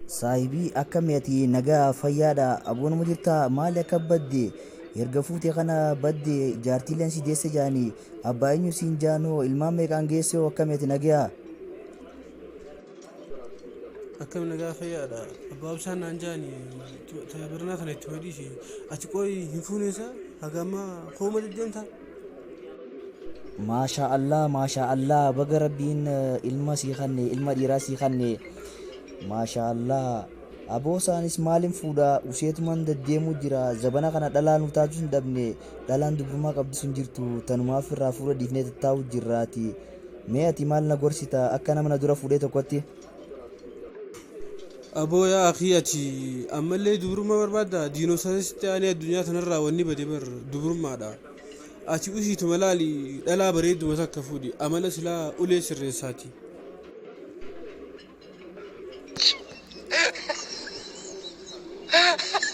Saahibii akkami ati nagaa fayyaadha aboonuma jirtaa maali akka badde erga fuutee kana badde jaartiileen si deesse jaanii abbaa eenyu siin jaanoo ilmaan meeqaan geesse hoo akkami ati nagaa akkam nagaa fayyaadha abbaa ibsaan naan jaani tajaajilaa kana itti fadhiisi ati qoy hin fuuneessa hagama hooma deddeemta maashaa Allah baga rabbiin ilma sii kanne ilma dhiiraa sii kanne maashaa Allah aboo isaanis maaliin fuudha useetumaan deddeemuu jira zabana kana dhalaan utaatu hin dhabne dhalaan dubrummaa qabdu sun jirtu tanumaaf irraa fuudha dhiifnee tattaa'u jirraati mee ati maal na gorsita akka nama na dura fuudhee tokkotti aboo yaa akhi ati ammallee dubrummaa barbaadda diinoosarisitti aanee addunyaa tanarraa wanni bade bar dubrummaadha ati usiitu malaali dhalaa bareedduma takka fuudhi amala silaa ulee sirreessaati Ha ha ha!